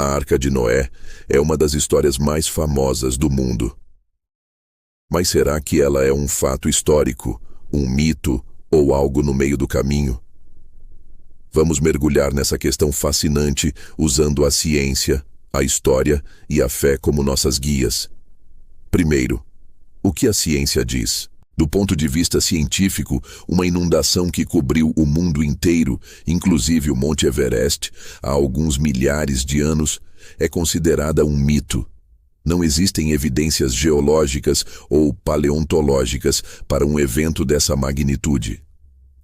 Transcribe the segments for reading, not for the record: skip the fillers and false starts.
A Arca de Noé é uma das histórias mais famosas do mundo. Mas será que ela é um fato histórico, um mito ou algo no meio do caminho? Vamos mergulhar nessa questão fascinante usando a ciência, a história e a fé como nossas guias. Primeiro, o que a ciência diz? Do ponto de vista científico, uma inundação que cobriu o mundo inteiro, inclusive o Monte Everest, há alguns milhares de anos, é considerada um mito. Não existem evidências geológicas ou paleontológicas para um evento dessa magnitude.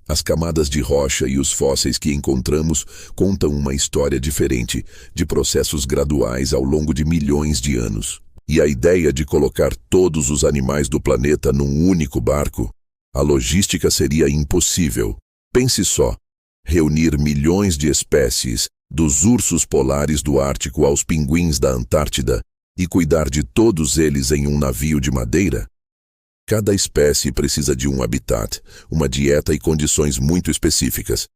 As camadas de rocha e os fósseis que encontramos contam uma história diferente, de processos graduais ao longo de milhões de anos. E a ideia de colocar todos os animais do planeta num único barco, a logística seria impossível. Pense só, reunir milhões de espécies, dos ursos polares do Ártico aos pinguins da Antártida, e cuidar de todos eles em um navio de madeira? Cada espécie precisa de um habitat, uma dieta e condições muito específicas.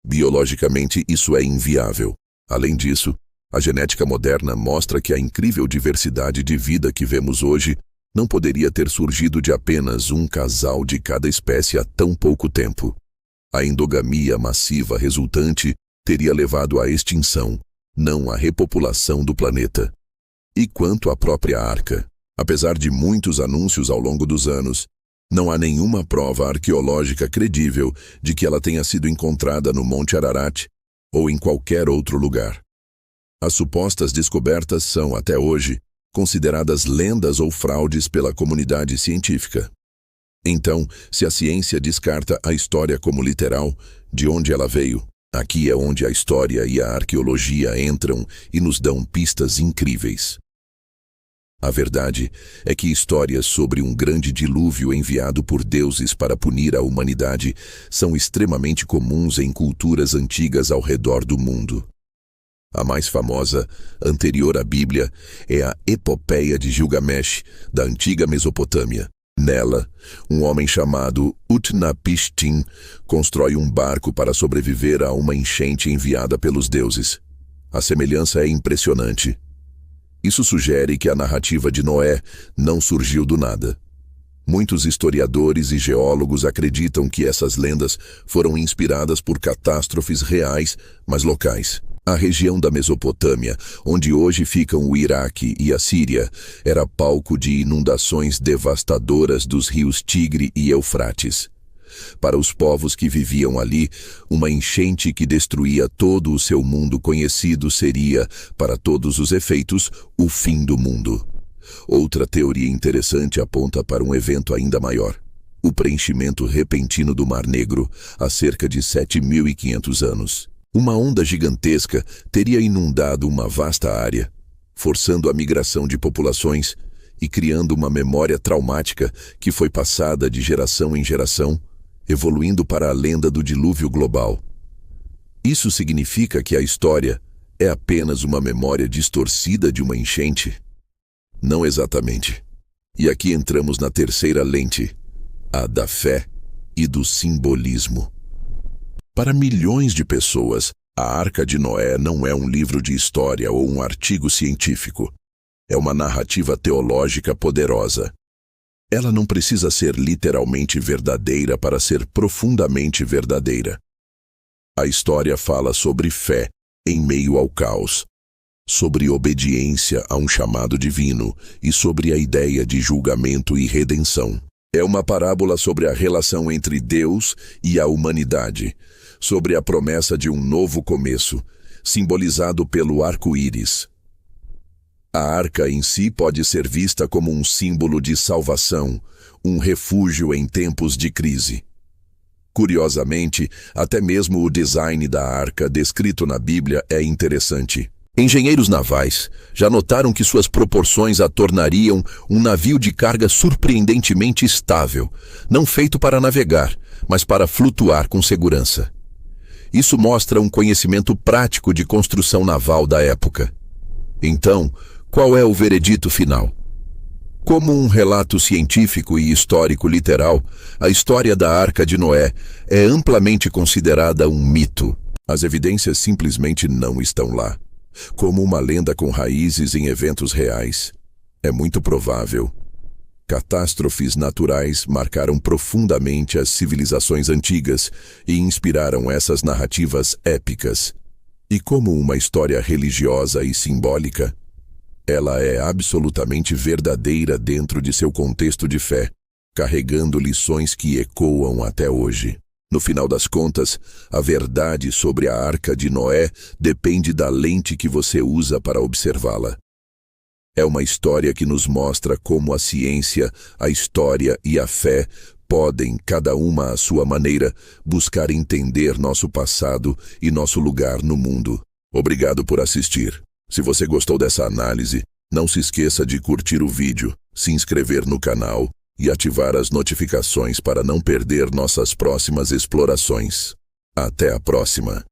Biologicamente, isso é inviável. Além disso, a genética moderna mostra que a incrível diversidade de vida que vemos hoje não poderia ter surgido de apenas um casal de cada espécie há tão pouco tempo. A endogamia massiva resultante teria levado à extinção, não à repopulação do planeta. E quanto à própria arca? Apesar de muitos anúncios ao longo dos anos, não há nenhuma prova arqueológica credível de que ela tenha sido encontrada no Monte Ararat ou em qualquer outro lugar. As supostas descobertas são, até hoje, consideradas lendas ou fraudes pela comunidade científica. Então, se a ciência descarta a história como literal, de onde ela veio, aqui é onde a história e a arqueologia entram e nos dão pistas incríveis. A verdade é que histórias sobre um grande dilúvio enviado por deuses para punir a humanidade são extremamente comuns em culturas antigas ao redor do mundo. A mais famosa, anterior à Bíblia, é a Epopeia de Gilgamesh, da antiga Mesopotâmia. Nela, um homem chamado Utnapishtim constrói um barco para sobreviver a uma enchente enviada pelos deuses. A semelhança é impressionante. Isso sugere que a narrativa de Noé não surgiu do nada. Muitos historiadores e geólogos acreditam que essas lendas foram inspiradas por catástrofes reais, mas locais. A região da Mesopotâmia, onde hoje ficam o Iraque e a Síria, era palco de inundações devastadoras dos rios Tigre e Eufrates. Para os povos que viviam ali, uma enchente que destruía todo o seu mundo conhecido seria, para todos os efeitos, o fim do mundo. Outra teoria interessante aponta para um evento ainda maior: o preenchimento repentino do Mar Negro, há cerca de 7.500 anos. Uma onda gigantesca teria inundado uma vasta área, forçando a migração de populações e criando uma memória traumática que foi passada de geração em geração, evoluindo para a lenda do dilúvio global. Isso significa que a história é apenas uma memória distorcida de uma enchente? Não exatamente. E aqui entramos na terceira lente, a da fé e do simbolismo. Para milhões de pessoas, a Arca de Noé não é um livro de história ou um artigo científico. É uma narrativa teológica poderosa. Ela não precisa ser literalmente verdadeira para ser profundamente verdadeira. A história fala sobre fé em meio ao caos, sobre obediência a um chamado divino e sobre a ideia de julgamento e redenção. É uma parábola sobre a relação entre Deus e a humanidade, sobre a promessa de um novo começo, simbolizado pelo arco-íris. A arca em si pode ser vista como um símbolo de salvação, um refúgio em tempos de crise. Curiosamente, até mesmo o design da arca descrito na Bíblia é interessante. Engenheiros navais já notaram que suas proporções a tornariam um navio de carga surpreendentemente estável, não feito para navegar, mas para flutuar com segurança. Isso mostra um conhecimento prático de construção naval da época. Então, qual é o veredito final? Como um relato científico e histórico literal, a história da Arca de Noé é amplamente considerada um mito. As evidências simplesmente não estão lá. como uma lenda com raízes em eventos reais. É muito provável. Catástrofes naturais marcaram profundamente as civilizações antigas e inspiraram essas narrativas épicas. E como uma história religiosa e simbólica, ela é absolutamente verdadeira dentro de seu contexto de fé, carregando lições que ecoam até hoje. No final das contas, a verdade sobre a Arca de Noé depende da lente que você usa para observá-la. É uma história que nos mostra como a ciência, a história e a fé podem, cada uma à sua maneira, buscar entender nosso passado e nosso lugar no mundo. Obrigado por assistir. Se você gostou dessa análise, não se esqueça de curtir o vídeo, se inscrever no canal e ativar as notificações para não perder nossas próximas explorações. Até a próxima!